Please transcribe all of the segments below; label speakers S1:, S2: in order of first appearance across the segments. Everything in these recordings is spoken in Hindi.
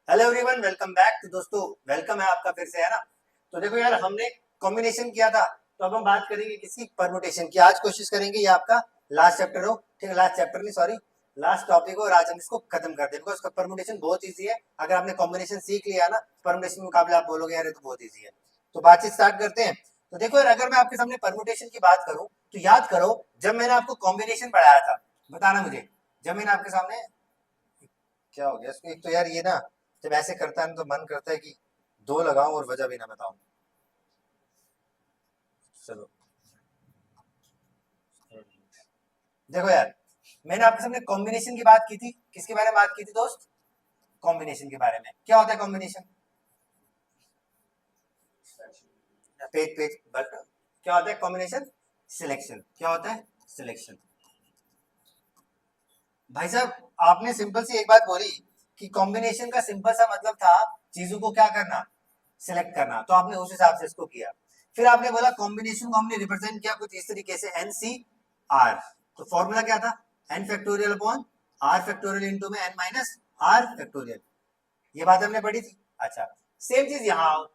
S1: Hello everyone, welcome back. तो दोस्तों वेलकम है आपका फिर से, है ना। तो देखो यार, हमने कॉम्बिनेशन किया था, तो अब हम बात करेंगे किसकी, परमुटेशन की। आज कोशिश करेंगे, ये आपका लास्ट चैप्टर हो, ठीक है। लास्ट चैप्टर नहीं, सॉरी, लास्ट टॉपिक हो, और आज हम इसको खत्म कर दें। बिकॉज परमुटेशन बहुत ईजी है। अगर आपने कॉम्बिनेशन सीख लिया ना, परमुटेशन के मुकाबले आप बोलोगे यार ये तो बहुत ईजी है। तो बातचीत स्टार्ट करते हैं। तो देखो यार, अगर मैं आपके सामने परमुटेशन की बात करूं, तो याद करो जब मैंने आपको कॉम्बिनेशन पढ़ाया था, बताना मुझे, जब मैंने आपके सामने, क्या हो गया इसको, एक तो यार ये ना जब ऐसे करता है ना तो मन करता है कि दो लगाऊं और वजह भी ना बताऊं। चलो, देखो यार, मैंने आपके सामने कॉम्बिनेशन की बात की थी। किसके बारे में बात की थी दोस्त? कॉम्बिनेशन के बारे में। क्या होता है कॉम्बिनेशन? पेज पेज बट क्या होता है कॉम्बिनेशन? सिलेक्शन। क्या होता है? सिलेक्शन। भाई साहब, आपने सिंपल सी एक बात बोली कि कॉम्बिनेशन का सिंपल सा मतलब था चीजों को क्या करना, सिलेक्ट करना। तो आपने उस हिसाब से इसको किया। फिर आपने बोला कॉम्बिनेशन को हमने रिप्रेजेंट किया कुछ इस तरीके से, एन सी आर। तो फॉर्मूला क्या था? N factorial upon R factorial into में एन माइनस आर फैक्टोरियल। ये बात हमने पढ़ी थी। अच्छा, सेम चीज यहाँ आओ।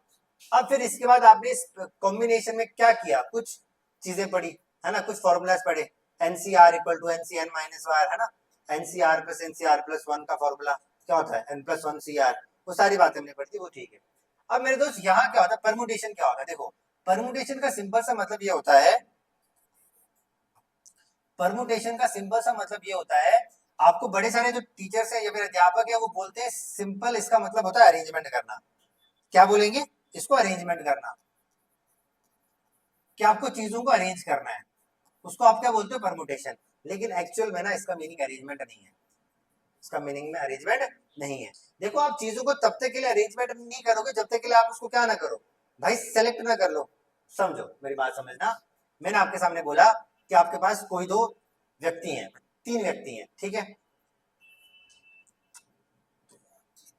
S1: अब फिर इसके बाद आपने इस कॉम्बिनेशन में क्या किया, कुछ चीजें पढ़ी, है ना, कुछ फॉर्मूलाज पढ़े। N C R equal to N C N minus R, है ना। N C R plus N C R plus one का फॉर्मूला क्या होता है? N plus one C R. वो सारी बातें हमने पढ़ी थी, वो ठीक है। अब मेरे दोस्त, यहाँ क्या होता है, परमुटेशन क्या होता है? देखो, परमुटेशन का सिंपल सा मतलब ये होता है, परमुटेशन का सिंपल सा मतलब ये होता है, आपको बड़े सारे जो टीचर्स है या फिर अध्यापक है वो बोलते हैं सिंपल, इसका मतलब होता है अरेंजमेंट करना। क्या बोलेंगे इसको? अरेंजमेंट करना। कि आपको चीजों को अरेंज करना है, उसको आप क्या बोलते हो? परमुटेशन। लेकिन एक्चुअल में ना इसका मीनिंग अरेंजमेंट नहीं है। इसका मीनिंग में अरेंजमेंट नहीं है। देखो, आप चीजों को तब तक के लिए अरेंजमेंट नहीं करोगे जब तक के लिए आप उसको क्या ना करो, भाई सेलेक्ट ना कर लो। समझो मेरी बात, समझना। मैंने आपके सामने बोला कि आपके पास कोई दो व्यक्ति हैं, तीन व्यक्ति हैं, ठीक है।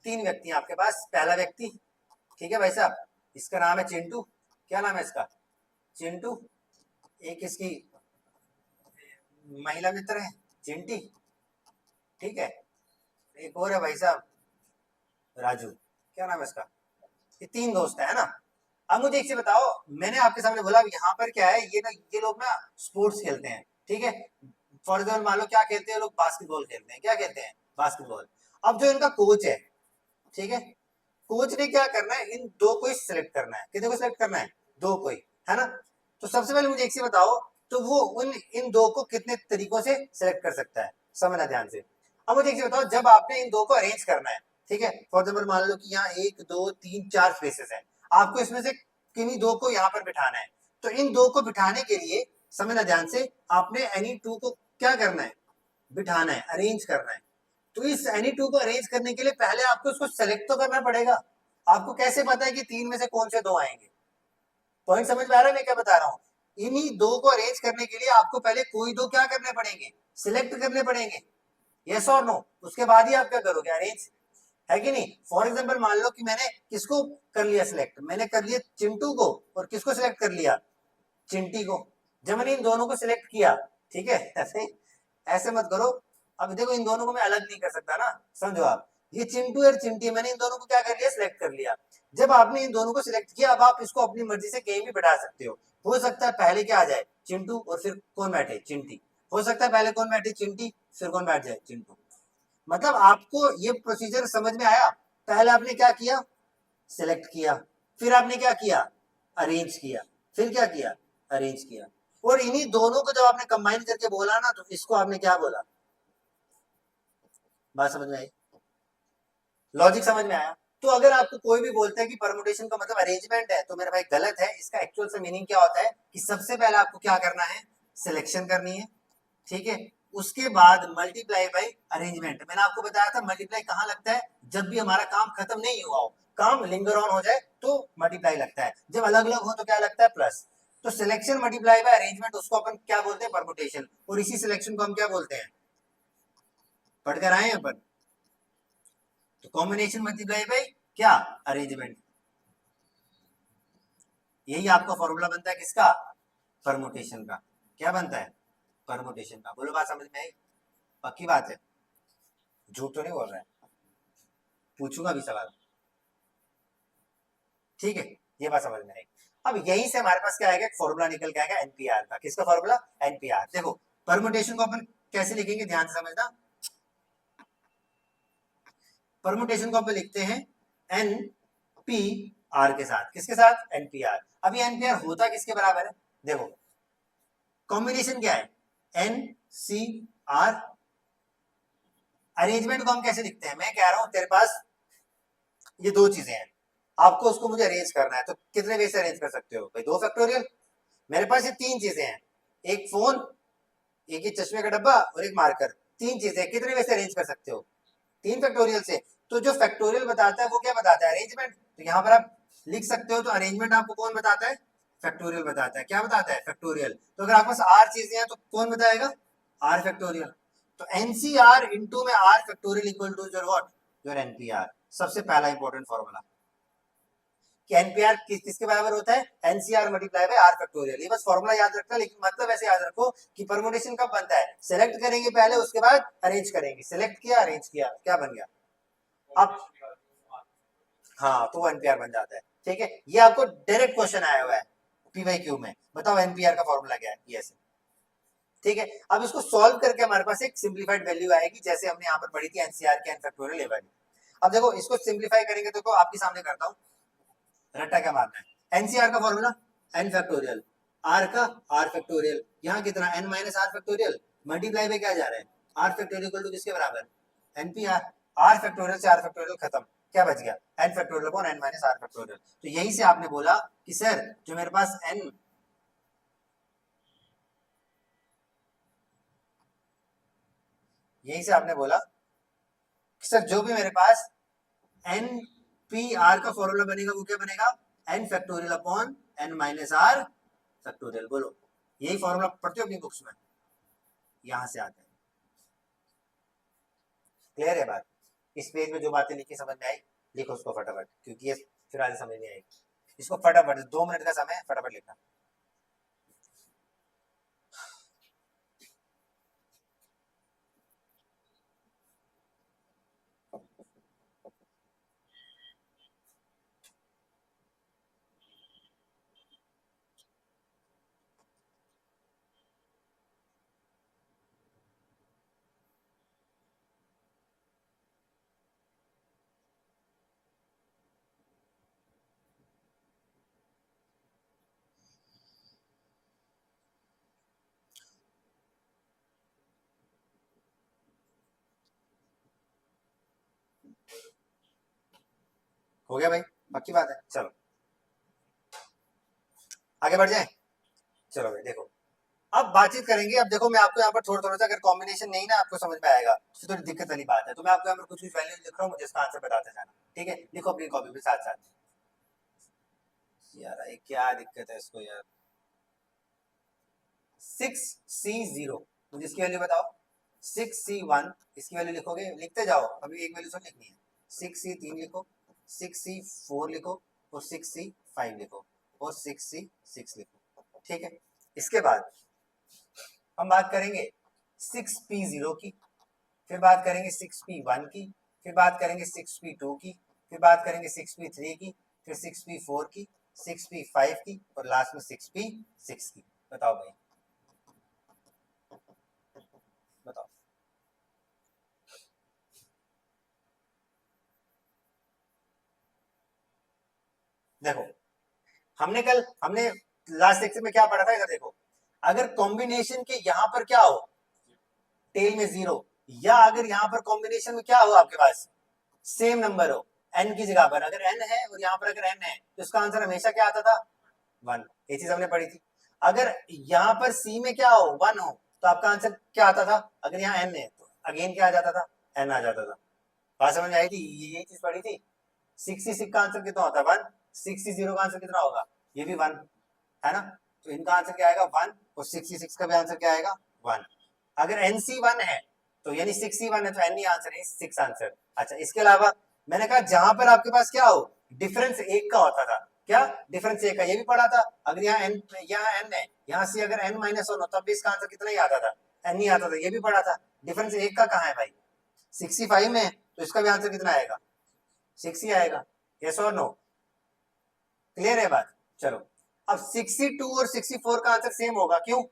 S1: तीन व्यक्ति हैं आपके पास। पहला व्यक्ति, ठीक है भाई साहब, इसका नाम है चिंटू। क्या नाम है इसका? चिंटू। एक इसकी महिला मित्र है, चिंटी, ठीक है। एक और है भाई साहब, राजू। क्या नाम है इसका? ये तीन दोस्त है ना। अब मुझे एक चीज बताओ, मैंने आपके सामने बोला यहाँ पर क्या है, ये लोग ना स्पोर्ट्स खेलते हैं, ठीक है। फॉर एग्जाम्पल मान लो क्या खेलते हैं लोग, बास्केटबॉल खेलते हैं। क्या खेलते हैं? बास्केटबॉल। अब जो इनका कोच है, ठीक है, कोच ने क्या करना है, इन दो को ही सिलेक्ट करना है। कितने को सिलेक्ट करना है? दो को ही, है ना। तो सबसे पहले मुझे एक चीज बताओ, तो वो उन इन दो को कितने तरीकों से सिलेक्ट कर सकता है? समझना ध्यान से। अब मुझे एक चीज बताओ, जब आपने इन दो को अरेंज करना है, ठीक है, फॉर एग्जाम्पल मान लो कि यहाँ एक दो तीन चार स्पेसेस है, आपको इसमें से किन्हीं दो को यहाँ पर बिठाना है। तो इन दो को बिठाने के लिए, समझना ध्यान से, आपने एनी टू को क्या करना है? बिठाना है, अरेंज करना है। तो इस एनी टू को अरेंज करने के लिए पहले आपको उसको सेलेक्ट तो करना पड़ेगा। आपको कैसे पता है कि तीन में से कौन से दो आएंगे? पॉइंट समझ में आ रहा है मैं क्या बता रहा हूँ? इन्हीं दो को अरेंज करने के लिए आपको पहले कोई दो क्या करने पड़ेंगे? सिलेक्ट करने पड़ेंगे। यस और नो? उसके बाद ही आप क्या करोगे? अरेंज, है कि नहीं। फॉर एग्जाम्पल मान लो कि मैंने किसको कर लिया सिलेक्ट, मैंने कर लिया चिंटू को, और किसको सिलेक्ट कर लिया? चिंटी को। जब मैंने इन दोनों को सिलेक्ट किया, ठीक है, ऐसे ऐसे मत करो। अब देखो, इन दोनों को मैं अलग नहीं कर सकता ना, समझो आप। ये चिंटू और चिंटी, मैंने इन दोनों को क्या कर लिया? सिलेक्ट कर लिया। जब आपने इन दोनों को सिलेक्ट किया, अब आप इसको अपनी मर्जी से कहीं भी बैठा सकते हो सकता है पहले क्या आ जाए? चिंटू, और फिर कौन बैठे? चिंटी। हो सकता है पहले कौन बैठे? चिंटी, फिर कौन बैठ जाए? चिंटू। मतलब आपको ये प्रोसीजर समझ में आया? पहले आपने क्या किया? सिलेक्ट किया। फिर आपने क्या किया? अरेंज किया। फिर क्या किया? अरेंज किया। और इन्हीं दोनों को जब आपने कंबाइन करके बोला ना, तो इसको आपने क्या बोला? बात समझ में आई? लॉजिक समझ में आया? तो अगर आपको कोई भी बोलता है कि परमुटेशन का मतलब अरेंजमेंट है, तो मेरा भाई गलत है। इसका एक्चुअल से मीनिंग क्या होता है कि सबसे पहले आपको क्या करना है? सिलेक्शन करनी है, ठीक है। उसके बाद मल्टीप्लाई बाई अरेंजमेंट। मैंने आपको बताया था मल्टीप्लाई कहाँ लगता है? जब भी हमारा काम खत्म नहीं हुआ हो, काम लिंगर ऑन हो जाए तो मल्टीप्लाई लगता है। जब अलग अलग हो तो क्या लगता है? प्लस। तो सिलेक्शन मल्टीप्लाई बाय अरेंजमेंट, उसको अपन क्या बोलते हैं? परमुटेशन। और इसी सिलेक्शन को हम क्या बोलते हैं? पढ़कर आए हैं अपन। तो कॉम्बिनेशन मल्टीप्लाई बाय क्या? अरेंजमेंट। यही आपका फॉर्मूला बनता है किसका? परमुटेशन का। क्या बनता है? परमुटेशन का। बोलो, बात समझ में आई? पक्की बात है, झूठ तो नहीं बोल रहा है। पूछूंगा भी सवाल, ठीक है, ये बात समझ में आएगी। अब यहीं से हमारे पास क्या आएगा, एक फॉर्मूला निकल के आएगा एनपीआर का। किसका फॉर्मूला, एनपीआर। देखो परमुटेशन को अपन कैसे लिखेंगे, ध्यान से समझना। परमुटेशन को अपन लिखते हैं एन पी आर के साथ, किसके साथ, एनपीआर। अब ये एनपीआर होता किसके बराबर है, देखो कॉम्बिनेशन क्या है, एन सी आर। अरेंजमेंट को हम कैसे लिखते हैं, मैं कह रहा हूं तेरे पास ये दो चीजें हैं, आपको उसको मुझे अरेंज करना है, तो कितने वे से अरेंज कर सकते हो भाई, 2 फैक्टोरियल। मेरे पास ये 3 चीजें हैं, एक फोन, एक ही चश्मे का डब्बा और एक मार्कर, 3 चीजें, कितने वे से अरेंज कर सकते हो, 3 फैक्टोरियल से। तो जो फैक्टोरियल बताता है वो क्या बताता है, अरेंजमेंट। तो यहाँ पर आप लिख सकते हो, तो अरेंजमेंट आपको कौन बताता है, फैक्टोरियल बताता है। क्या बताता है, फैक्टोरियल। तो अगर आपके पास आर चीजें हैं तो कौन बताएगा, आर फैक्टोरियल। तो एनसीआर इनटू में R factorial equal to your what, your NPR. सबसे पहला इंपॉर्टेंट फॉर्मूला कि एनपीआर किसके बराबर होता है, NCR multiply by R factorial. ये बस फॉर्मूला याद रखना, लेकिन मतलब ऐसे याद रखो कि परमुटेशन कब बनता है, सेलेक्ट करेंगे पहले, उसके बाद अरेंज करेंगे। सेलेक्ट किया, अरेंज किया, क्या बन गया अब, हाँ तो वो एनपीआर बन जाता है। ठीक है, ये आपको डायरेक्ट क्वेश्चन आया हुआ है पीवाईक्यू में, बताओ एनपीआर का फॉर्मूला क्या है, ये ऐसे। ठीक है, अब इसको सॉल्व करके हमारे पास एक सिंपलीफाइड वैल्यू आएगी, जैसे हमने यहाँ पर पढ़ी थी एनसीआर के एन फैक्टोरियल ए वाली। अब देखो इसको सिंपलीफाई करेंगे, तो आपके सामने करता हूँ, रट्टा क्या मारना है, एनसीआर का फॉर्मूला एन फैक्टोरियल, आर का आर फैक्टोरियल, यहाँ कितना N minus R factorial, multiply में क्या जा रहा है, आर फैक्टोरियल इक्वल टू किसके बराबर, एनपीआर। आर फैक्टोरियल से आर फैक्टोरियल खत्म, क्या बच गया, N factorial upon N minus R factorial. तो यहीं से आपने बोला कि सर जो मेरे पास एन, यहीं से आपने बोला कि सर जो भी मेरे पास एन पी आर का फॉर्मूला बनेगा वो क्या बनेगा, N factorial upon N minus R factorial. बोलो यही फॉर्मूला पढ़ते हो अपनी बुक्स में, यहां से आता है। क्लियर है बात, इस पेज में जो बातें लिखी समझ में आई, लिखो उसको फटाफट, क्योंकि ये फिर आगे समझ नहीं आएगी। इसको फटाफट, 2 मिनट का समय है, फटाफट लिखना। हो गया भाई, पक्की बात है, चलो आगे बढ़ जाए। चलो भाई देखो, अब बातचीत करेंगे। अब देखो मैं आपको यहाँ पर थोड़ा थोड़ा सा, अगर कॉम्बिनेशन नहीं ना आपको समझ में आएगा तो थोड़ी दिक्कत वाली बात है, तो मैं आपको यहाँ पर कुछ कुछ वैल्यू लिख रहा हूँ, मुझे इसका आंसर बताते जाना। ठीक है, लिखो अपनी कॉपी पे साथ साथ। यार ये क्या दिक्कत है इसको यार, 6C0, मुझे इसकी वैल्यू बताओ। 6C1, इसकी वैल्यू लिखोगे, लिखते जाओ, अभी एक वैल्यू सब लिखनी है। 6C3 लिखो, 6C4 लिखो, और 6C5 लिखो, और 6C6 लिखो। ठीक है, इसके बाद हम बात करेंगे 6P0 की, फिर बात करेंगे 6P1 की, फिर बात करेंगे 6P2 की, फिर बात करेंगे 6P3 की, फिर 6P4 की, 6P5 की, और लास्ट में 6P6 की। बताओ भाई, बताओ। देखो हमने लास्ट लेक्चर में क्या पढ़ा था, इधर देखो, अगर कॉम्बिनेशन के यहां पर क्या हो, टेल में 0, या अगर यहां पर कॉम्बिनेशन में क्या हो आपके पास, सेम नंबर हो, एन की जगह पर अगर एन है और यहाँ पर अगर एन है, तो इसका आंसर हमेशा क्या आता था, 1। ये चीज हमने पढ़ी थी। अगर यहाँ पर सी में क्या हो, 1 हो, तो आपका आंसर क्या आता था, अगर यहाँ एन है तो अगेन क्या आ जाता था, एन आ जाता था। बात समझ में आई थी, ये चीज पढ़ी थी। 66 का आंसर कितना होता है, 1। 60 का आंसर कितना होगा, ये भी 1 है ना। तो इनका आंसर क्या आएगा, 1, और 66 का भी आंसर क्या आएगा, 1। अगर एनसी 1 है तो यानी 6C1 है, तो एन ही आंसर है, 6 आंसर। अच्छा, इसके अलावा मैंने कहा जहां पर आपके पास क्या हो, डिफरेंस 1 का होता था, क्या डिफरेंस 1 का, ये भी पढ़ा था। अगर यहाँ एन, यहाँ एन है, यहाँ से अगर एन माइनस 1 हो तब भी इसका आंसर कितना ही आता था, एन ही आता था, ये भी पढ़ा था। डिफरेंस 1 का कहाँ है भाई, 65 में है, तो इसका भी आंसर कितना आएगा, 6 ही आएगा, यस और नो, क्लियर है बात। चलो अब 62 और 64 का आंसर सेम होगा, क्यों?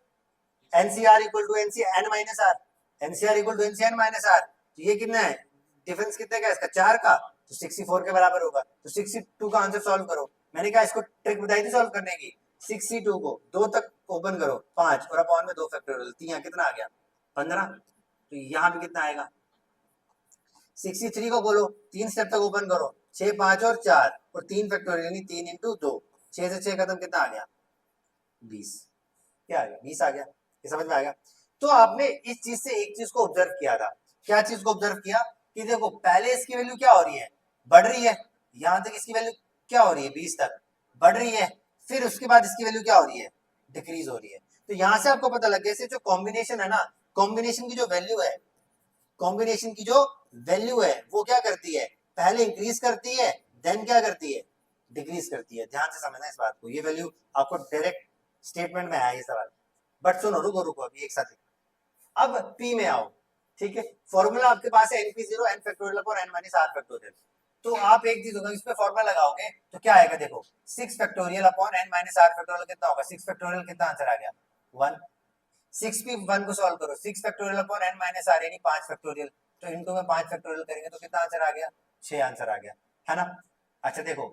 S1: NCR equal to NC N minus R, NCR equal to NC N minus R, तो ये कितना है डिफरेंस, कितने का इसका 4 का, तो 64 के बराबर होगा। तो 62 का आंसर सॉल्व करो, मैंने कहा इसको ट्रिक बताई थी सॉल्व करने की, 62 को 2 तक ओपन करो 5 और अपॉन में 2 फैक्टोरियल, तो यहाँ कितना आ गया 15, तो यहाँ भी कितना आएगा 63 को बोलो 3 स्टेप तक ओपन करो 6 5 और 4 और 3 फैक्टोरियल यानी 3 इंटू 2, 6 से 6 खत्म, कितना आ गया 20, क्या आ गया 20 आ गया, ये समझ में आ गया। तो आपने इस चीज से एक चीज को ऑब्जर्व किया था, क्या चीज को ऑब्जर्व किया कि देखो पहले इसकी वैल्यू क्या हो रही है, बढ़ रही है, यहां तक इसकी वैल्यू क्या हो रही है 20 तक बढ़ रही है, फिर उसके बाद इसकी वैल्यू क्या हो रही है डिक्रीज हो रही है। तो यहां से आपको पता लग गया जो कॉम्बिनेशन है ना, कॉम्बिनेशन की जो वैल्यू है, कॉम्बिनेशन की जो वैल्यू है वो क्या करती है, पहले इंक्रीज करती है देन क्या करती है डिक्रीज करती है। ध्यान से समझना इस बात को, ये वैल्यू आपको डायरेक्ट स्टेटमेंट में आया ये सवाल, बट सुनो रुको रुको अभी एक साथ। अब P में आओ, ठीक है, फॉर्मूला आपके पास है np0 n factorial upon n minus r factorial, तो आप एक चीज होगा इस पे फॉर्मूला लगाओगे तो क्या आएगा, देखो 6 factorial upon n minus r factorial कितना होगा, 6 फैक्टोरियल कितना आंसर आ गया 1, 6 भी 1 को सॉल्व करो 6 factorial upon n minus r यानी 5 फैक्टोरियल, तो इनटू में 5 फैक्टोरियल करेंगे तो कितना आंसर आ गया 6 आंसर आ गया, है ना। अच्छा देखो,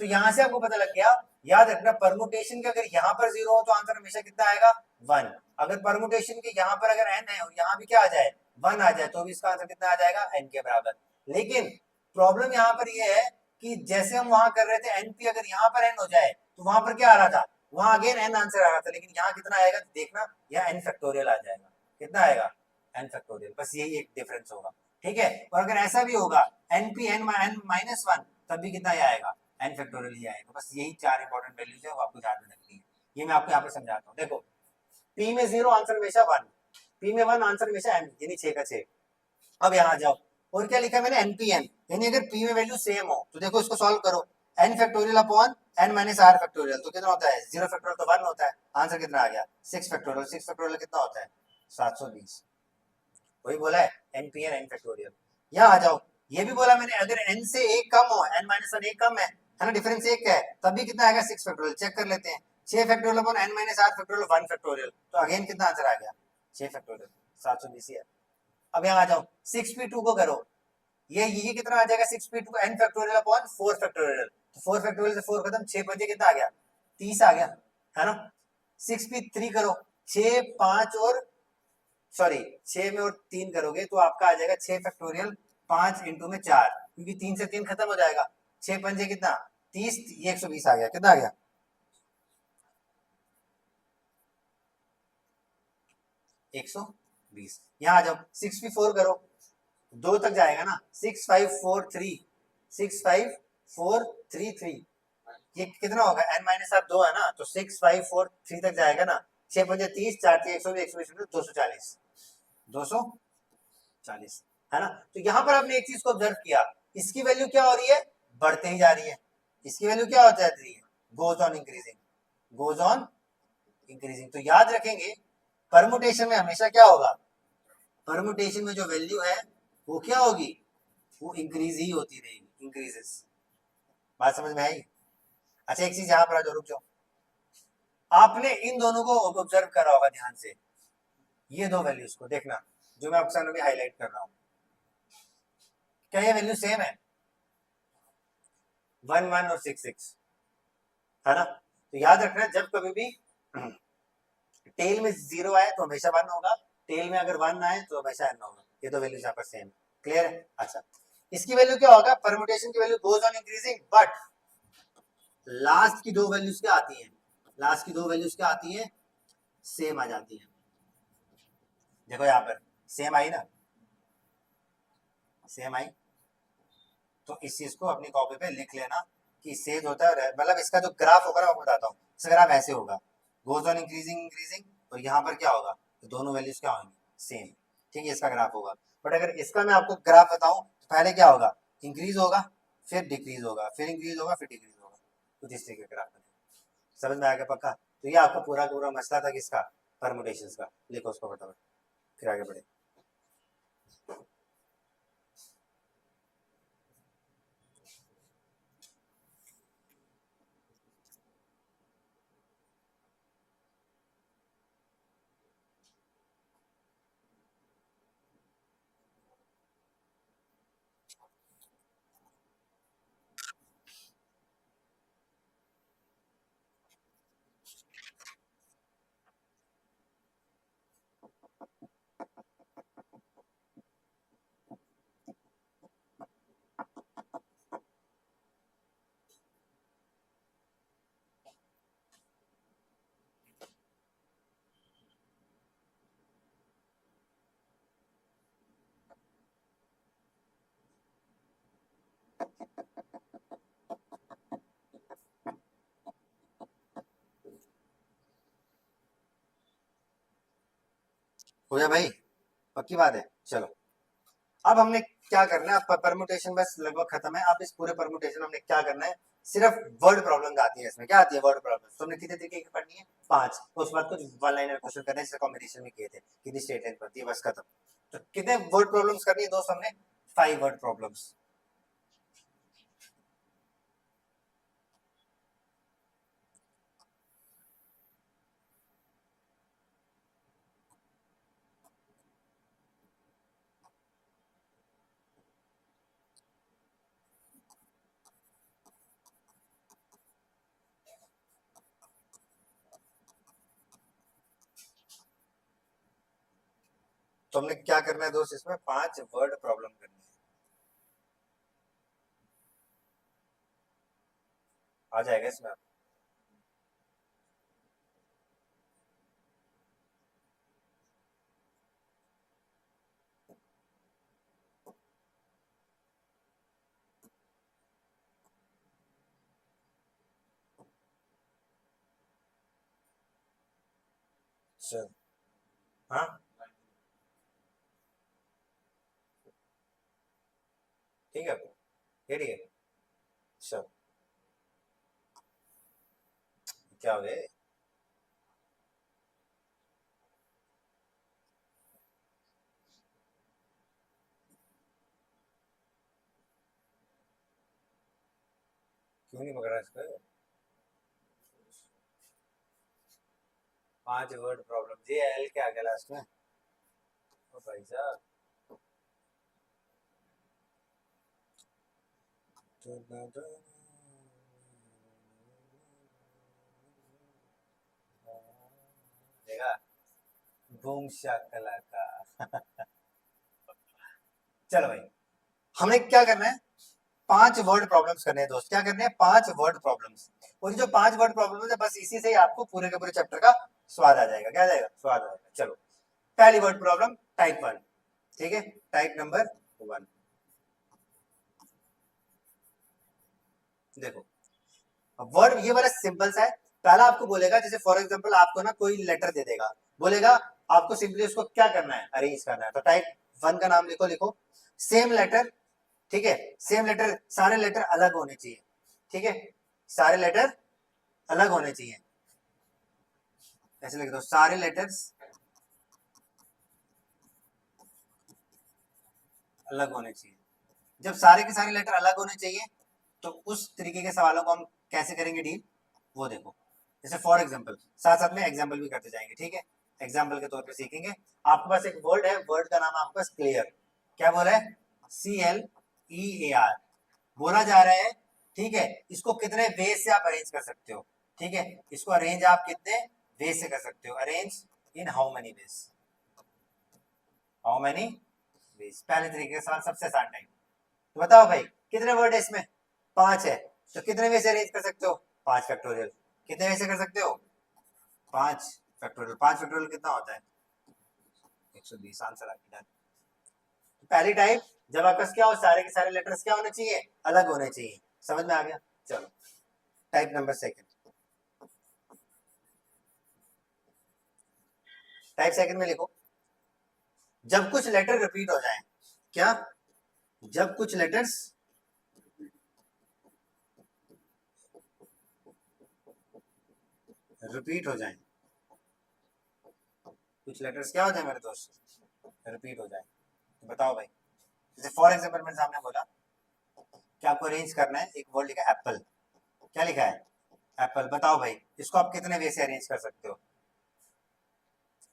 S1: तो यहां से आपको पता लग गया, याद रखना परमुटेशन के अगर यहाँ पर 0 हो तो आंसर हमेशा कितना आएगा 1, अगर परमुटेशन के यहाँ पर अगर n है और यहाँ भी क्या आ जाए 1 आ जाए तो भी इसका आंसर कितना आ जाएगा n के बराबर। लेकिन प्रॉब्लम यहाँ पर ये है कि जैसे हम वहां कर रहे थे np अगर यहाँ पर n हो जाए तो वहां पर क्या आ रहा था, वहां अगेन n आंसर आ रहा था, लेकिन यहाँ कितना आएगा देखना, यहाँ n फैक्टोरियल आ जाएगा, कितना आएगा n फैक्टोरियल, बस यही एक डिफरेंस होगा, ठीक है। और अगर ऐसा भी होगा np n माइनस 1 तब भी कितना ही आएगा n फैक्टोरियल ही आएगा, बस यही 4 इंपॉर्टेंट वैल्यूज है वो आपको ध्यान में रखनी है। ये मैं आपको यहाँ पे समझाता हूँ, देखो p में 0 आंसर हमेशा 1, p में 1 आंसर हमेशा n यानी 6 का 6। अब यहाँ जाओ और क्या लिखा है मैंने npn, यानी अगर p में वैल्यू सेम हो तो देखो इसको सॉल्व करो n factorial upon n minus r factorial, तो कितना होता है 0 फैक्टोरियल तो 1 होता है, आंसर कितना आ गया 6 फैक्टोरियल, 6 फैक्टोरियल कितना होता है 720, वही बोला है npn n फैक्टोरियल। यहाँ आ जाओ, ये भी बोला मैंने अगर n से एक कम हो, n माइनस 1 एक कम है ना, डिफरेंस एक है, तब भी कितना आएगा 6 फैक्टोरियल, चेक कर लेते हैं 6 factorial upon n minus r factorial 1 factorial, तो अगेन कितना आंसर आ गया 6 फैक्टोरियल 720 है। अब यहाँ आ जाओ 6p2 को करो, ये कितना आ जाएगा 6p2 n factorial upon 4 factorial, तो 4 फैक्टोरियल से 4 खत्म, 6 बजे कितना आ गया 30 आ गया, है ना। 6p3 करो 6 5 और सॉरी 6 में और 3 करोगे तो आपका आ जाएगा 6 फैक्टोरियल 5 इंटू में 4, क्योंकि 3 से 3 खत्म हो जाएगा, 6 पंजे कितना 30, ये 120 आ गया, कितना आ गया 120। यहाँ आ जाओ 6p4 करो, 2 तक जाएगा ना, 6 5 4 3, 6 5 4 3 3, ये कितना होगा n माइनस आप 2 है ना, तो 6 5 4 3 तक जाएगा ना, 6 पंजे 30, 4 120, 240, 240 है ना। तो यहाँ पर आपने एक चीज को ऑब्जर्व किया, इसकी वैल्यू क्या हो रही है बढ़ते ही जा रही है, इसकी वैल्यू क्या हो जाती है goes on increasing, goes on increasing. तो याद रखेंगे परमुटेशन में हमेशा क्या होगा, परमुटेशन में जो वैल्यू है वो क्या होगी, वो इंक्रीज ही होती रहेगी, इंक्रीजेस। बात समझ में आई। अच्छा एक चीज यहाँ पर जो रुक जाओ, आपने इन दोनों को ऑब्जर्व करा होगा ध्यान से, ये दो वैल्यूज को देखना जो मैं आपके सामने हाईलाइट कर रहा हूं, क्या ये वैल्यू सेम है 1 1 और 6 6, है ना। तो याद रखना जब कभी भी टेल में 0 आए तो हमेशा 1 होगा, टेल में अगर 1 आए तो हमेशा n होगा, ये दो वैल्यूज यहाँ पर सेम, क्लियर है। अच्छा इसकी वैल्यू क्या होगा, परमुटेशन की value goes on increasing, but last की दो वैल्यूज क्या आती हैं, लास्ट की दो वैल्यूज क्या आती हैं सेम आ जाती है, देखो यहाँ पर सेम आई ना, सेम आई, तो इस चीज को अपनी कॉपी पे लिख लेना कि सेज होता है, मतलब इसका जो ग्राफ होगा ना मैं बताता हूँ, इसका ग्राफ ऐसे होगा गोज ऑन इंक्रीजिंग इंक्रीजिंग, और यहाँ पर क्या होगा तो दोनों वैल्यूज क्या होंगी सेम, ठीक है इसका ग्राफ होगा। बट अगर इसका मैं आपको ग्राफ बताऊं तो पहले क्या होगा इंक्रीज होगा, फिर डिक्रीज होगा, फिर इंक्रीज होगा, फिर डिक्रीज होगा, कुछ इस तरीके का ग्राफ बनेगा। समझ में आ गया पक्का। तो ये आपका पूरा पूरा मसला था किसका, परमुटेशंस का, लिखो उसको फटाफट फिर आगे बढ़े। हो गया भाई, पक्की बात है। चलो अब हमने क्या करना है, अब परमुटेशन बस लगभग खत्म है। अब इस पूरे परमुटेशन हमने क्या करना है, सिर्फ वर्ड प्रॉब्लम आती है इसमें। क्या आती है वर्ड प्रॉब्लम, तो हमने कितने तरीके की पढ़नी है, 5। उसके बाद कुछ वन लाइनर क्वेश्चन करने हैं जैसे कॉम्बिनेशन में किए थे, कितनी स्टेटमेंट बनती है, बस खत्म। तो कितने वर्ड प्रॉब्लम्स करनी है दोस्त हमने, 5 वर्ड प्रॉब्लम्स। तो हमने क्या करना है दोस्त, इसमें 5 वर्ड प्रॉब्लम करनी है। आ जाएगा इसमें। चल हाँ ठीक है, ये ठीक है। चल क्या हो गया, क्यों नहीं पकड़ा इसको। 5 वर्ड प्रॉब्लम, जे एल के आगे लास्ट में। ओ भाई साहब, देखा, बूम शाकला का। चलो भाई, हमने क्या करना है, 5 वर्ड प्रॉब्लम्स करने हैं दोस्त। क्या करने हैं, 5 वर्ड प्रॉब्लम्स। और ये जो 5 वर्ड प्रॉब्लम्स है, बस इसी से ही आपको पूरे के पूरे चैप्टर का स्वाद आ जाएगा। क्या आ जाएगा, स्वाद आ जाएगा। चलो पहली वर्ड प्रॉब्लम टाइप 1, ठीक है, टाइप नंबर 1। देखो वर्ड ये वाला सिंपल सा है। पहला आपको बोलेगा, जैसे फॉर एग्जांपल आपको ना कोई लेटर दे देगा, बोलेगा आपको सिंपली उसको क्या करना है, अरेंज करना है। तो टाइप 1 का नाम लिखो, लिखो सेम लेटर, ठीक है, सेम लेटर, सारे लेटर अलग होने चाहिए, ठीक है, सारे लेटर अलग होने चाहिए। ऐसे लिख दो, सारे लेटर्स अलग होने चाहिए। जब सारे के सारे लेटर अलग होने चाहिए, तो उस तरीके के सवालों को हम कैसे करेंगे डील, वो देखो। जैसे फॉर एग्जाम्पल, साथ साथ में एग्जाम्पल भी करते जाएंगे, ठीक है। एग्जाम्पल के तौर पे सीखेंगे। आपके पास एक वर्ड है, वर्ड का नाम आपके पास क्लियर। क्या बोला है, CLEAR बोला जा रहा है, ठीक है। इसको कितने वे से आप अरेंज कर सकते हो, ठीक है, इसको अरेंज आप कितने वे से कर सकते हो, arrange in how many ways, how many ways. पहले तरीके का सवाल सबसे आसान टाइप। तो बताओ भाई कितने वर्ड है इसमें, 5 है, तो कितने में से अरेंज कर सकते हो, 5 फैक्टोरियल। कितने में से कर सकते हो, 5 फैक्टोरियल। 5 फैक्टोरियल कितना होता है, 120। आंसर आपकी डन। पहली टाइप, जब आपका क्या हो, सारे के सारे लेटर्स क्या होने चाहिए, अलग होने चाहिए। समझ में आ गया। चलो type number second, type second में लिखो, जब कुछ लेटर रिपीट हो जाए। क्या, जब कुछ लेटर्स रिपीट हो जाए, कुछ लेटर्स क्या हो जाए मेरे दोस्त, रिपीट हो जाए। तो बताओ भाई, जैसे फॉर एग्जाम्पल मेरे सामने बोला कि आपको अरेंज करना है, एक वर्ड लिखा एप्पल। क्या लिखा है, एप्पल। बताओ भाई इसको आप कितने वे से अरेंज कर सकते हो।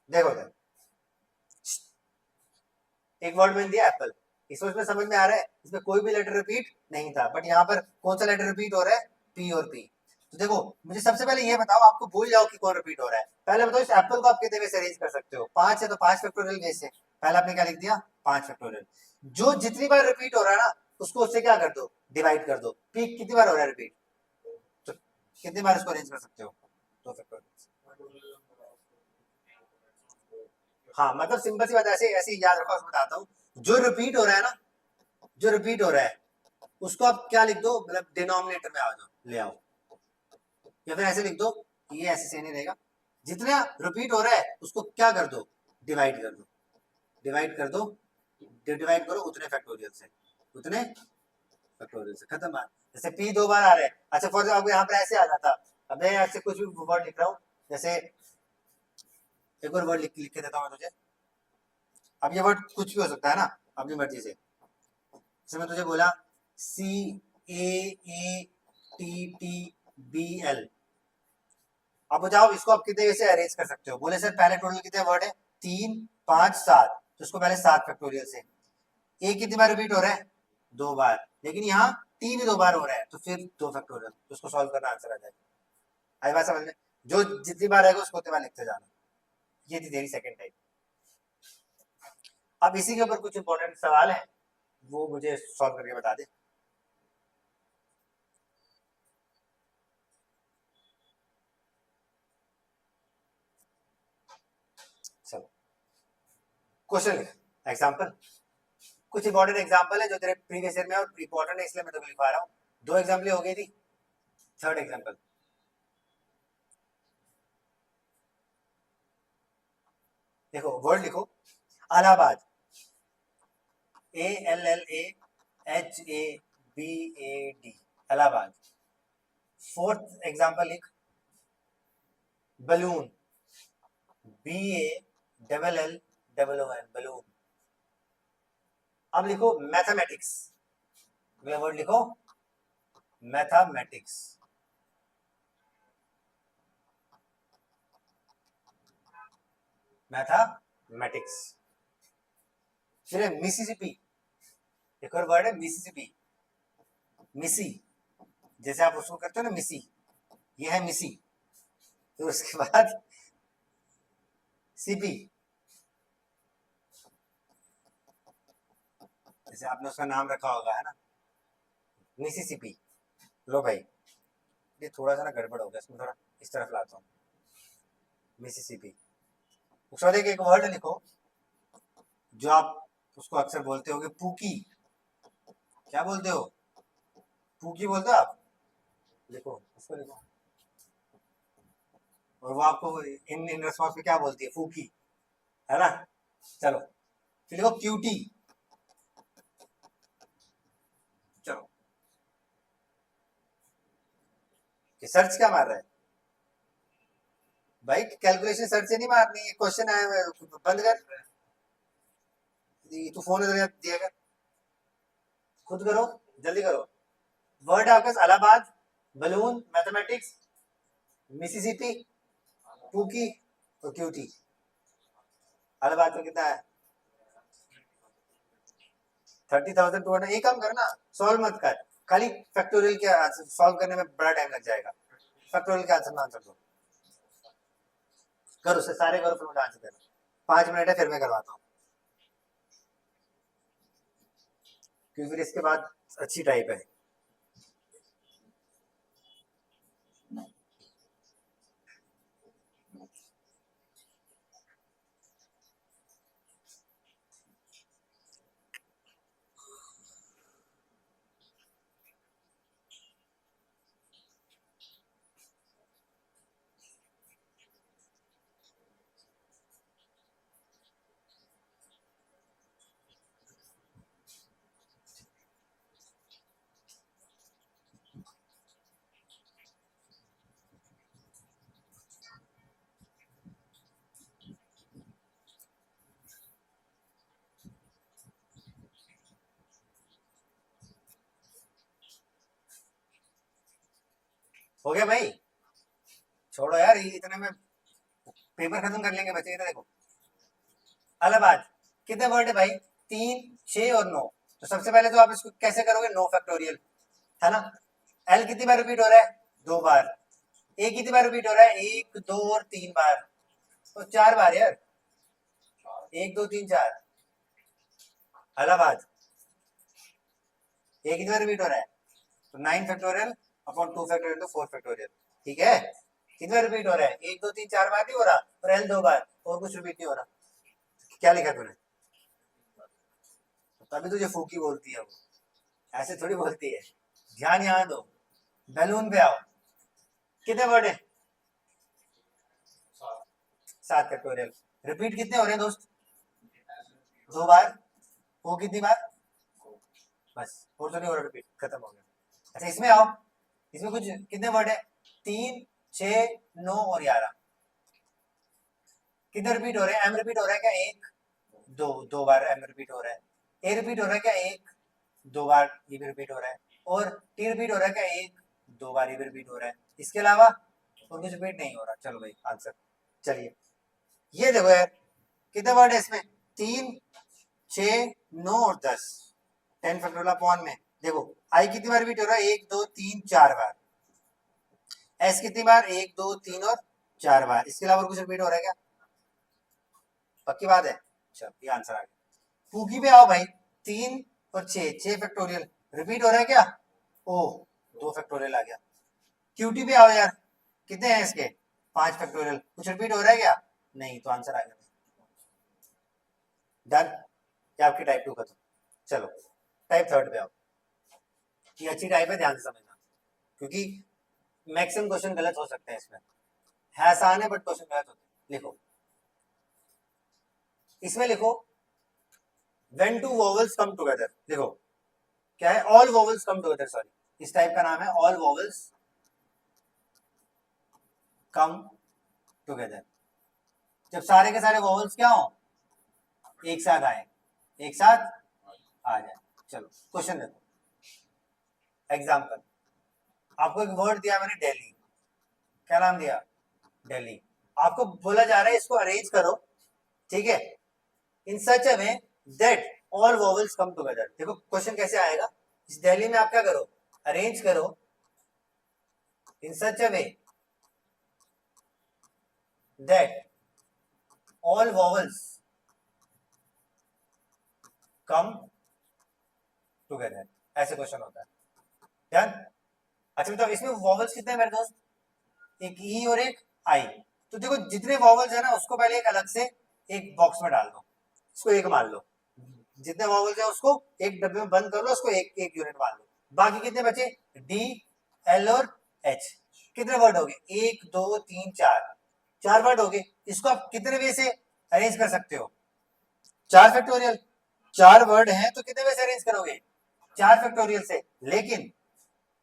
S1: देखो इधर, एक वर्ड में दिया एप्पल, इसमें समझ में आ रहा है, इसमें कोई भी लेटर रिपीट नहीं था, बट यहाँ पर कौन सा लेटर रिपीट हो रहा है, पी और पी। तो देखो मुझे सबसे पहले ये बताओ, आपको भूल जाओ कि कौन रिपीट हो रहा है, पहले बताओ इस एप्पल को आप कितने वे से अरेंज कर सकते हो। 5 है तो 5 फैक्टोरियल वे से। पहले आपने क्या लिख दिया, 5 फैक्टोरियल। जो जितनी बार रिपीट हो रहा है ना, उसको उससे क्या कर दो, डिवाइड कर दो। पी कितनी बार हो रहा है रिपीट, तो कितनी बार इसको अरेंज कर सकते हो, 2 फैक्टोरियल। हाँ मतलब सिंपल सी बात, ऐसे ऐसे याद रखो, मैं बताता हूँ। जो रिपीट हो रहा है ना, जो रिपीट हो रहा है उसको आप क्या लिख दो, मतलब डिनोमिनेटर में आ जाओ, ले आओ। या फिर ऐसे लिख दो, ये ऐसे सही नहीं रहेगा। जितना रिपीट हो रहा है उसको क्या कर दो, डिवाइड कर दो, डिवाइड कर दो, डिवाइड करो उतने फैक्टोरियल से, उतने फैक्टोरियल से, खत्म बात। जैसे p 2 बार आ रहे हैं, अच्छा फॉर एग्जाम्पल यहाँ पर ऐसे आ जाता, अब मैं ऐसे कुछ भी वर्ड लिख रहा हूँ, जैसे एक और वर्ड लिख के देता हूँ मैं तुझे, अब ये वर्ड कुछ भी हो सकता है ना अपनी मर्जी से, जैसे मैं तुझे बोला CAATTBL, अब बताओ इसको आप कितने से अरेंज कर सकते हो, बोले सर पहले टोटल कितने वर्ड है, 3 5 7, तो उसको पहले 7 फैक्टोरियल से, ए कितनी बार रिपीट हो रहा है, 2 बार, लेकिन यहाँ 3 ही 2 बार हो रहा है, तो फिर 2 फैक्टोरियल, तो उसको सॉल्व करना आंसर आ जाएगा। आई बात समझ में, जो जितनी बार आएगा उसको उतनी बार लिखते जाना, ये थी तेरी सेकंड टाइप। अब इसी के ऊपर कुछ इंपॉर्टेंट सवाल है, वो मुझे सॉल्व करके बता दे। चलो क्वेश्चन एग्जांपल, कुछ इंपॉर्टेंट एग्जांपल है जो तेरे प्रीवियस ईयर में और इंपॉर्टेंट है इसलिए मैं तो लिखवा रहा हूँ, 2 एग्जांपल हो गई थी, थर्ड एग्जांपल देखो, वर्ड लिखो Allahabad, ALLAHABAD, Allahabad. Fourth example लिख बलून, BALLLOON, बलून। अब लिखो मैथमेटिक्स, वर्ड लिखो मैथमेटिक्स, मैथमेटिक्स। फिर मिसिसिपी, एक और वर्ड है मिसिसिपी, मिसी, जैसे आप उसको करते हो ना मिसी, ये है मिसी, तो उसके बाद सीपी, जैसे आपने उसका नाम रखा होगा है ना, मिसिसिपी। लो भाई ये थोड़ा सा ना गड़बड़ हो गया, इसमें थोड़ा इस तरफ लाता हूँ, मिसिसिपी। उसके बाद एक वर्ड लिखो जो आप उसको अक्सर बोलते होगे, पूकी, क्या बोलते हो, पूकी बोलते हो आप, लिखो उसको लिखो, और वो आपको इन रेस्पॉन्स में क्या बोलती है, फूकी, है ना। चलो फिर लिखो क्यूटी, चलो कि सर्च क्या मार रहा है भाई, कैलकुलेशन सर्च से नहीं मारनी है, क्वेश्चन आया है बंद कर, तू फोन दिया कर, खुद करो, जल्दी करो। वर्ड आपका Allahabad, balloon, mathematics, Mississippi, pookie और क्यूटी। अलाहाबाद में कितना है, 30,200। एक काम करना, सॉल्व मत कर, खाली फैक्टोरियल के आंसर सॉल्व करने में बड़ा टाइम लग जाएगा, फैक्टोरियल के आंसर ना आंसर दो, करो से सारे करो, फिर मुझे आंसर देना, 5 मिनट है फिर मैं करवाता हूँ, क्योंकि फिर इसके बाद अच्छी टाइप है। हो गया भाई, छोड़ो यार, इतने में पेपर खत्म कर लेंगे बच्चे, देखो अलाहाबाद कितने वर्ड है भाई, 3 6 और 9, तो सबसे पहले तो आप इसको कैसे करोगे, 9 फैक्टोरियल, है ना। एल कितनी बार रिपीट हो रहा है, 2 बार, ए कितनी बार रिपीट हो रहा है, 1 2 और 3 बार, तो 4 बार यार, 1 2 3 4, इलाहाबाद ए कितनी बार रिपीट हो रहा है, तो 9 फैक्टोरियल अपॉन 2 फैक्टोरियल, तो 4 फैक्टोरियल, ठीक है। कितनी बार रिपीट हो रहा है, 1 2 3 4 बार नहीं हो रहा, और एल 2 बार, और कुछ रिपीट नहीं हो रहा, क्या लिखा तूने, तभी तुझे फूकी बोलती है वो, ऐसे थोड़ी बोलती है। ध्यान यहाँ दो, बैलून पे आओ, कितने वर्ड है, 7 फैक्टोरियल, रिपीट कितने हो रहे हैं दोस्त? 2 बार। वो कितनी बार? बस, और तो नहीं हो रहा, रिपीट खत्म हो गया। अच्छा इसमें आओ, इसमें कुछ कितने वर्ड है? 3, 6, 9 और 11। कितने रिपीट हो रहे हैं? एम रिपीट हो रहा है क्या? एक, दो बार एम रिपीट हो रहा है। ए रिपीट हो रहा है क्या? एक, 2 बार ये भी रिपीट हो रहा है। और टी रिपीट हो रहा है क्या? एक, 2 बार ये भी रिपीट हो रहा है। इसके अलावा और कुछ रिपीट नहीं हो रहा। चलो भाई आंसर। चलिए ये देखो यार, कितने वर्ड है इसमें? 3, 6, 9 और 10। 10 फैक्टोरियल अपॉन में देखो आई कितनी बार रिपीट हो रहा है? 1, 2, 3, 4 बार। एस कितनी बार? 1, 2, 3 और 4 बार। इसके अलावा कुछ रिपीट हो रहा है क्या? पक्की बात है? चलो ये आंसर आ गया। पूकी पे आओ भाई, 3 और 6, 6 फैक्टोरियल रिपीट हो रहा है क्या? ओ, 2 फैक्टोरियल आ गया। क्यूटी पे आओ यार, कितने हैं इसके? 5 फैक्टोरियल। कुछ रिपीट हो रहा है क्या? नहीं, तो आंसर आ गया। डन। ये आपकी टाइप 2 खत्म। चलो टाइप 3 पे आओ। ये अच्छी टाइप है, ध्यान से समझना, क्योंकि मैक्सिमम क्वेश्चन गलत हो सकते हैं इसमें। है आसान है बट क्वेश्चन गलत होते हैं। लिखो, इसमें लिखो when two vowels come together। देखो क्या है? all vowels come together, sorry, इस टाइप का नाम है all vowels come together। जब सारे के सारे vowels क्या हो? एक साथ आए, एक साथ आ जाए। चलो क्वेश्चन देखो, एग्जाम्पल। आपको एक वर्ड दिया मैंने, दिल्ली। क्या नाम दिया? दिल्ली। आपको बोला जा रहा है इसको अरेंज करो, ठीक है, in such a way that all vowels come together. देखो क्वेश्चन कैसे आएगा? इस दिल्ली में आप क्या करो? अरेंज करो in such a way that all vowels come together. ऐसे क्वेश्चन होता है। डन। अच्छा बताओ इसमें वोवेल्स कितने हैं मेरे दोस्त? एक ई और एक आई। तो देखो जितने वॉवल्स है ना उसको पहले एक अलग से एक बॉक्स में डाल दो, उसको एक मान लो। जितने वॉवल्स है उसको एक डब्बे में बंद कर लो, उसको एक एक यूनिट मान लो। बाकी कितने बचे? डी, एल और एच। कितने वर्ड हो गए? 1, 2, 3, 4। 4 वर्ड हो गए। इसको आप कितने वे से अरेंज कर सकते हो? 4 फैक्टोरियल। 4 वर्ड हैं तो कितने वे से अरेंज करोगे? 4 फैक्टोरियल से। लेकिन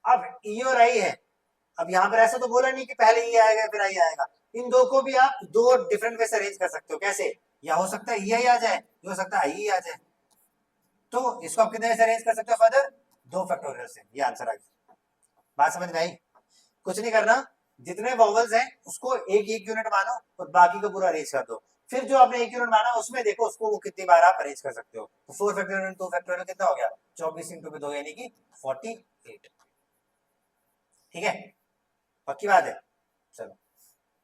S1: अब ई और आई है, अब यहाँ पर ऐसा तो बोला नहीं कि पहले ई आएगा फिर आई आएगा। इन दो को भी आप दो डिफरेंट वे से अरेंज कर सकते हो। कैसे? या हो सकता है ई आई आ जाए, हो सकता है आई आ जाए। तो इसको आप कितने वे से अरेंज कर सकते हो फर्दर? 2 फैक्टोरियल से। ये आंसर आ गया। बात समझ में आई? कुछ नहीं करना, जितने वॉवल्स हैं उसको एक एक यूनिट मानो और बाकी को पूरा अरेंज कर दो। फिर जो आपने एक यूनिट माना उसमें देखो उसको वो कितनी बार आप अरेंज कर सकते हो। तो 4 फैक्टोरियल 2 फैक्टोरियल कितना हो गया? 24 इंटू 2 यानी कि 48। ठीक है, पक्की बात है? चलो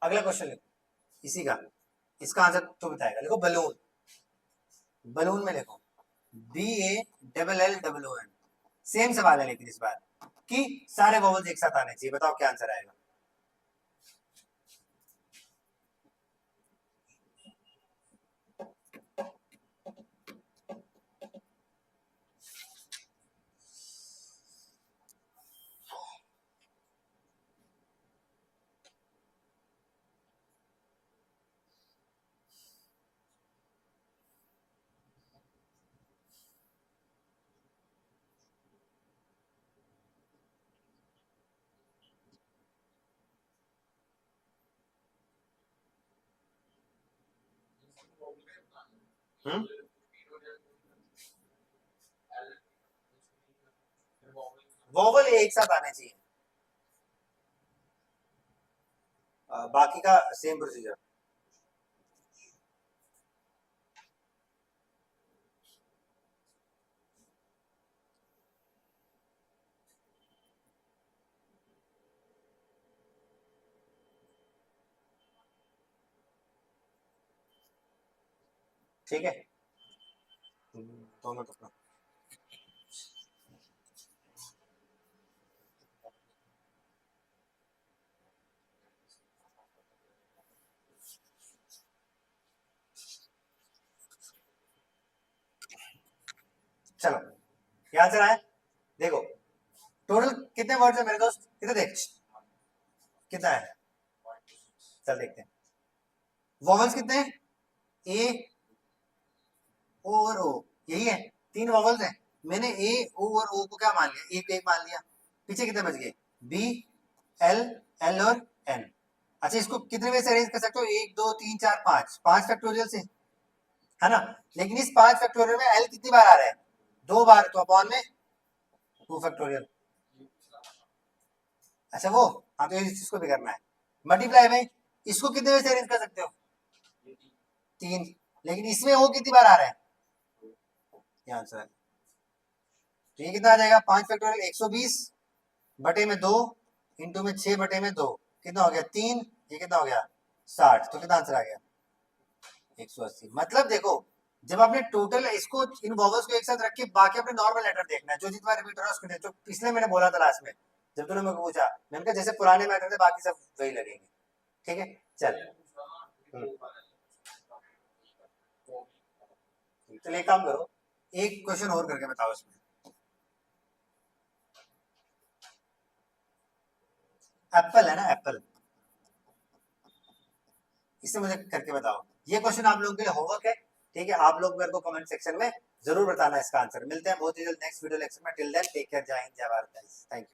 S1: अगला क्वेश्चन लिखो इसी का, इसका आंसर तो बताएगा। लिखो बलून। बलून में लिखो BALLOON। सेम सवाल है लेकिन इस बार कि सारे वॉवल्स एक साथ आने चाहिए। बताओ क्या आंसर आएगा? वॉवल एक साथ आने चाहिए, बाकी का सेम प्रोसीजर। ठीक है, दोनों तो चलो ये आंसर आया। देखो टोटल कितने वर्ड्स है मेरे दोस्त? इधर देख कितना है, चल देखते हैं। वॉवल्स कितने हैं? ए ओ और ओ, यही है, 3 वॉवल्स हैं। मैंने ए ओ और ओ को क्या मान लिया, एक एक मान लिया। पीछे कितने बच गए, बी एल एल और एन। अच्छा इसको कितने में से अरेंज कर सकते हो, 1 2 3 4 5, 5 फैक्टोरियल से, है ना। लेकिन इस 5 फैक्टोरियल में एल कितनी बार आ रहा है, 2 बार, तो अपॉन में 2 फैक्टोरियल। अच्छा वो, हाँ तो इस चीज को भी करना है, मल्टीप्लाई में इसको कितने में से अरेंज कर सकते हो, 3। लेकिन इसमें ओ कितनी बार आ रहा है, ये आंसर है। तो ये कितना आ जाएगा, 5 फैक्टोरियल 120 बटे में 2 इंटू में 6 बटे में 2, कितना हो गया 3, ये कितना हो गया 60। तो कितना आंसर आ गया 180। मतलब देखो, जब आपने टोटल इसको इन वॉवल्स को एक साथ रख के बाकी अपने नॉर्मल लेटर देखना है, जो जितना रिपीट हो रहा है उसको जो पिछले मैंने बोला था लास्ट में, जब तूने मेरे को पूछा, मैंने कहा जैसे पुराने मैटर थे बाकी सब वही लगेंगे। ठीक है चल, चलिए एक काम करो, एक क्वेश्चन और करके बताओ इसमें। एप्पल है ना, एप्पल, इससे मुझे करके बताओ। ये क्वेश्चन आप लोगों के लिए होमवर्क है, ठीक है। आप लोग मेरे को कमेंट सेक्शन में जरूर बताना इसका आंसर। मिलते हैं बहुत ही जल्द नेक्स्ट वीडियो लेक्चर में। टिल देन टेक केयर, जय हिंद जय भारत, थैंक यू।